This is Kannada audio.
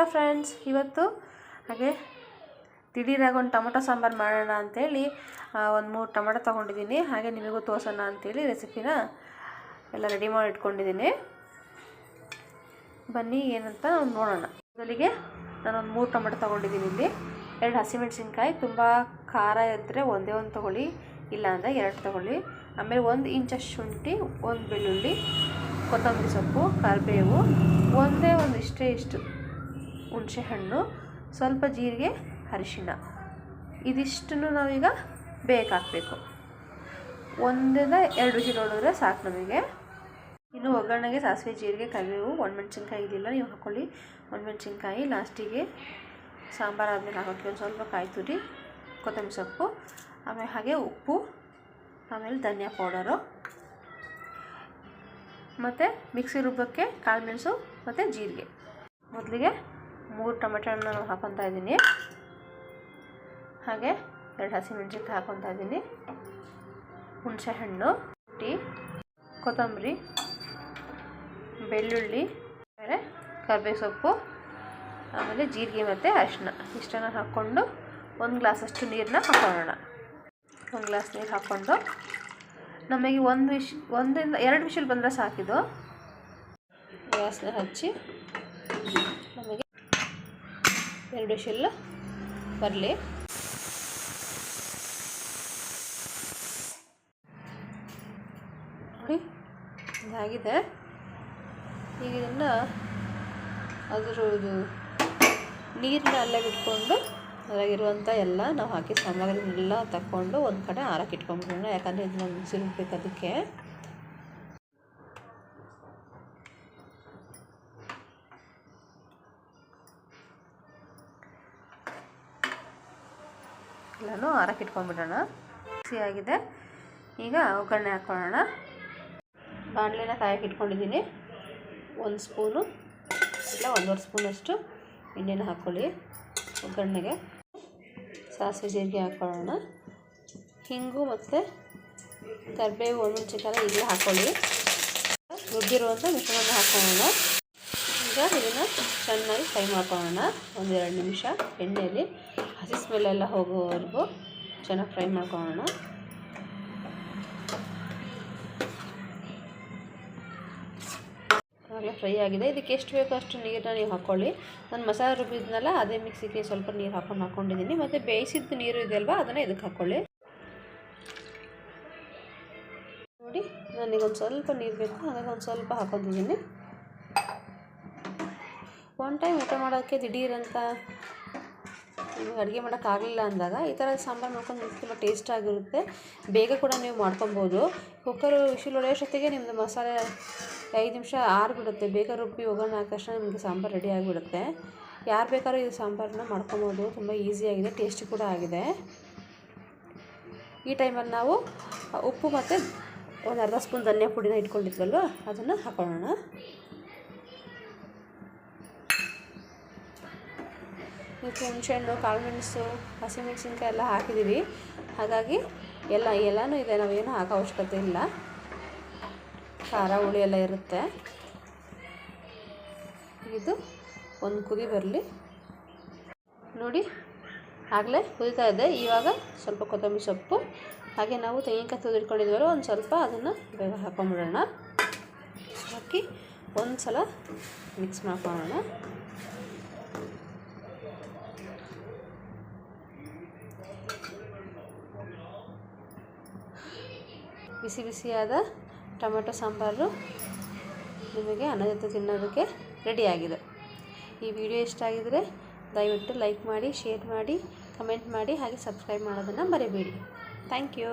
ನಮಸ್ಕಾರ ಫ್ರೆಂಡ್ಸ್. ಇವತ್ತು ಹಾಗೆ ದಿಢೀರಾಗಿ ಒಂದು ಟೊಮೊಟೊ ಸಾಂಬಾರು ಮಾಡೋಣ ಅಂಥೇಳಿ ಒಂದು 3 ಟೊಮೊಟೊ ತೊಗೊಂಡಿದ್ದೀನಿ. ಹಾಗೆ ನಿಮಗೂ ತೋರಿಸೋಣ ಅಂಥೇಳಿ ರೆಸಿಪಿನ ಎಲ್ಲ ರೆಡಿ ಮಾಡಿ ಇಟ್ಕೊಂಡಿದ್ದೀನಿ. ಬನ್ನಿ ಏನಂತ ನೋಡೋಣ. ಮೊದಲಿಗೆ ನಾನೊಂದು 3 ಟೊಮೊಟೊ ತೊಗೊಂಡಿದ್ದೀನಿ. ಇಲ್ಲಿ 2 ಹಸಿಮೆಣಸಿನ್ಕಾಯಿ, ತುಂಬ ಖಾರ ಇದ್ದರೆ ಒಂದೇ ಒಂದು ತೊಗೊಳ್ಳಿ, ಇಲ್ಲ ಅಂದರೆ 2 ತೊಗೊಳ್ಳಿ. ಆಮೇಲೆ 1 ಇಂಚಷ್ಟು ಶುಂಠಿ, 1 ಬೆಳ್ಳುಳ್ಳಿ, ಕೊತ್ತಂಬರಿ ಸೊಪ್ಪು, ಕರಿಬೇವು, ಇಷ್ಟು ಹುಣಸೆ ಹಣ್ಣು, ಸ್ವಲ್ಪ ಜೀರಿಗೆ, ಅರಿಶಿಣ. ಇದಿಷ್ಟನ್ನು ನಾವೀಗ ಬೇಕಾಗಬೇಕು. 1-2 ವಿಷಲ್ ಹೊಡೆದ್ರೆ ಸಾಕು ನಮಗೆ. ಇನ್ನು ಒಗ್ಗರಣೆಗೆ ಸಾಸಿವೆ, ಜೀರಿಗೆ, ಕರಿಬೇವು, ಒಣಮೆಣಸಿನ್ಕಾಯಿ ಇದಿಲ್ಲ ನೀವು ಹಾಕ್ಕೊಳ್ಳಿ. ಒಣಮೆಣಸಿನ್ಕಾಯಿ ಲಾಸ್ಟಿಗೆ ಸಾಂಬಾರು ಆದಮೇಲೆ ಹಾಕೋಕ್ಕೆ ಒಂದು ಸ್ವಲ್ಪ ಕಾಯಿ ತುರಿ, ಕೊತ್ತಂಬರಿ ಸೊಪ್ಪು, ಆಮೇಲೆ ಹಾಗೆ ಉಪ್ಪು, ಆಮೇಲೆ ಧನಿಯಾ ಪೌಡರು, ಮತ್ತು ಮಿಕ್ಸಿ ರುಬ್ಬಕ್ಕೆ ಕಾಳು ಮೆಣಸು ಮತ್ತು ಜೀರಿಗೆ. ಮೊದಲಿಗೆ 3 ಟೊಮೆಟೊ ಹಣ್ಣು ನಾನು ಹಾಕ್ಕೊತಾ ಇದ್ದೀನಿ. ಹಾಗೆ 2 ಹಸಿಮೆಣಸಿನ್ಕಾಯಿ ಹಾಕ್ಕೊತಾ ಇದ್ದೀನಿ. ಹುಣಸೆ ಹಣ್ಣು, ಟೀ, ಕೊತ್ತಂಬರಿ, ಬೆಳ್ಳುಳ್ಳಿ, ಆಮೇಲೆ ಕರಿಬೇವು ಸೊಪ್ಪು, ಆಮೇಲೆ ಜೀರಿಗೆ ಮತ್ತು ಅರಿಶಿಣ ಇಷ್ಟನ್ನು ಹಾಕ್ಕೊಂಡು 1 ಗ್ಲಾಸಷ್ಟು ನೀರನ್ನ ಹಾಕೊಳ್ಳೋಣ. 1 ಗ್ಲಾಸ್ ನೀರು ಹಾಕ್ಕೊಂಡು ನಮಗೆ 1-2 ವಿಷಲ್ ಬಂದರೆ ಸಾಕಿದು. ಗ್ಯಾಸ್ನ ಹಚ್ಚಿ ನಮಗೆ 2 ವಿಷಲ್ ಬರಲಿ. ನೋಡಿ ಇದಾಗಿದೆ. ಈಗ ಇದನ್ನು ಅದರದ್ದು ನೀರನ್ನ ಅಲ್ಲೇ ಬಿಟ್ಕೊಂಡು ಅದ್ರಾಗಿರುವಂಥ ಎಲ್ಲ ನಾವು ಹಾಕಿ ಸಾಮಗ್ರಿನೆಲ್ಲ ತಗೊಂಡು ಒಂದು ಕಡೆ ಆರಕ್ಕೆ ಇಟ್ಕೊಂಡ್ಬಿಡೋಣ. ಯಾಕಂದರೆ ಇದನ್ನ ಮಿಕ್ಸಿ ರುಬ್ಬೇಕು. ಅದಕ್ಕೆ ಎಲ್ಲನೂ ಆರಕ್ಕೆ ಇಟ್ಕೊಂಡ್ಬಿಡೋಣ. ಮಿಕ್ಸಿ ಆಗಿದೆ. ಈಗ ಒಗ್ಗರಣೆ ಹಾಕ್ಕೊಳ್ಳೋಣ. ಬಾಣಲೆನ ಕಾಯಕ್ಕೆ ಇಟ್ಕೊಂಡಿದ್ದೀನಿ. 1 ಸ್ಪೂನು ಇಲ್ಲ 1.5 ಸ್ಪೂನಷ್ಟು ಎಣ್ಣೆನ ಹಾಕ್ಕೊಳ್ಳಿ. ಒಗ್ಗರಣೆಗೆ ಸಾಸಿವೆ ಜೀರಿಗೆ ಹಾಕ್ಕೊಳ್ಳೋಣ. ಹಿಂಗು ಮತ್ತು ಕರಿಬೇವು, ಒಣಮೆಣಸಿನ್ಕಾಯಿ ಈಗಲೇ ಹಾಕ್ಕೊಳ್ಳಿ. ರುಬ್ಬಿರುವಂಥ ಮಿಶ್ರಣ ಹಾಕ್ಕೊಳ್ಳೋಣ. ಈಗ ಇದನ್ನು ಚೆನ್ನಾಗಿ ಫ್ರೈ ಮಾಡ್ಕೊಳ್ಳೋಣ. 1-2 ನಿಮಿಷ ಎಣ್ಣೆಯಲ್ಲಿ ಹಸಿ ಸ್ಮೆಲ್ಲೆಲ್ಲ ಹೋಗೋವರೆಗೂ ಚೆನ್ನಾಗಿ ಫ್ರೈ ಮಾಡ್ಕೊಳ್ಳೋಣ. ಎಲ್ಲ ಫ್ರೈ ಆಗಿದೆ. ಇದಕ್ಕೆ ಎಷ್ಟು ಬೇಕೋ ಅಷ್ಟು ನೀರನ್ನ ನೀವು ಹಾಕ್ಕೊಳ್ಳಿ. ನಾನು ಮಸಾಲೆ ರುಬ್ಬಿದ್ನಲ್ಲ ಅದೇ ಮಿಕ್ಸಿಗೆ ಸ್ವಲ್ಪ ನೀರು ಹಾಕ್ಕೊಂಡಿದ್ದೀನಿ. ಮತ್ತು ಬೇಯಿಸಿದ್ದು ನೀರು ಇದೆಯಲ್ವ ಅದನ್ನು ಇದಕ್ಕೆ ಹಾಕ್ಕೊಳ್ಳಿ. ನೋಡಿ ನನಗೊಂದು ಸ್ವಲ್ಪ ನೀರು ಬೇಕು, ಹಾಗಾಗಿ ಒಂದು ಸ್ವಲ್ಪ ಹಾಕ್ಕೊಂಡಿದ್ದೀನಿ. ಒನ್ ಟೈಮ್ ಊಟ ಮಾಡೋಕ್ಕೆ ದಿಢೀರಂತ ನಿಮಗೆ ಅಡುಗೆ ಮಾಡೋಕ್ಕಾಗಲಿಲ್ಲ ಅಂದಾಗ ಈ ಥರ ಸಾಂಬಾರು ಮಾಡ್ಕೊಂಡು ತುಂಬ ಟೇಸ್ಟಾಗಿರುತ್ತೆ. ಬೇಗ ಕೂಡ ನೀವು ಮಾಡ್ಕೊಬೋದು. ಕುಕ್ಕರು ವಿಶಿಲ್ ಹೊಡೆಯೋಷ್ಟೊತ್ತಿಗೆ ನಿಮ್ಮದು ಮಸಾಲೆ 5 ನಿಮಿಷ ಆರಿಬಿಡುತ್ತೆ. ಬೇಗ ರುಬ್ಬಿ ಒಗ್ಗರಣೆ ಹಾಕಿದ ತಕ್ಷಣ ನಿಮಗೆ ಸಾಂಬಾರು ರೆಡಿ ಆಗಿಬಿಡುತ್ತೆ. ಯಾರು ಬೇಕಾದ್ರೂ ಈ ಸಾಂಬಾರನ್ನ ಮಾಡ್ಕೊಬೋದು. ತುಂಬ ಈಸಿಯಾಗಿದೆ, ಟೇಸ್ಟಿ ಕೂಡ ಆಗಿದೆ. ಈ ಟೈಮಲ್ಲಿ ನಾವು ಉಪ್ಪು ಮತ್ತು 1/2 ಸ್ಪೂನ್ ಧನಿಯಾ ಪುಡಿನ ಇಟ್ಕೊಂಡಿದ್ವಲ್ವ ಅದನ್ನು ಹಾಕೊಳ್ಳೋಣ. ಇದಕ್ಕೆ ಹುಣಸೆಹಣ್ಣು, ಕಾಳು ಮೆಣಸು, ಹಸಿಮೆಣಸಿನ್ಕಾಯಿ ಎಲ್ಲ ಹಾಕಿದ್ದೀವಿ. ಹಾಗಾಗಿ ಎಲ್ಲನೂ ಇದೆ, ನಾವೇನು ಹಾಕೋ ಅವಶ್ಯಕತೆ ಇಲ್ಲ. ಖಾರ ಹುಳಿ ಎಲ್ಲ ಇರುತ್ತೆ. ಇದು ಒಂದು ಕುದಿ ಬರಲಿ. ನೋಡಿ ಆಗಲೇ ಕುದೀತಾ ಇದೆ. ಇವಾಗ ಸ್ವಲ್ಪ ಕೊತ್ತಂಬರಿ ಸೊಪ್ಪು, ಹಾಗೆ ನಾವು ತೆಂಗಿನಕಾಯಿ ತುರಿದ್ಕೊಂಡಿದ್ವಲ್ಲ ಒಂದು ಸ್ವಲ್ಪ ಅದನ್ನು ಬೇಗ ಹಾಕೊಂಡ್ಬಿಡೋಣ. ಹಾಕಿ ಒಂದು ಸಲ ಮಿಕ್ಸ್ ಮಾಡ್ಕೊಳ್ಳೋಣ. ಬಿಸಿ ಬಿಸಿಯಾದ ಟೊಮೆಟೊ ಸಾಂಬಾರು ನಿಮಗೆ ಅನ್ನ ಜೊತೆ ತಿನ್ನೋದಕ್ಕೆ ರೆಡಿಯಾಗಿದೆ. ಈ ವಿಡಿಯೋ ಇಷ್ಟ ಆಗಿದರೆ ದಯವಿಟ್ಟು ಲೈಕ್ ಮಾಡಿ, ಶೇರ್ ಮಾಡಿ, ಕಮೆಂಟ್ ಮಾಡಿ, ಹಾಗೆ ಸಬ್ಸ್ಕ್ರೈಬ್ ಮಾಡೋದನ್ನು ಮರಿಬೇಡಿ. Thank you.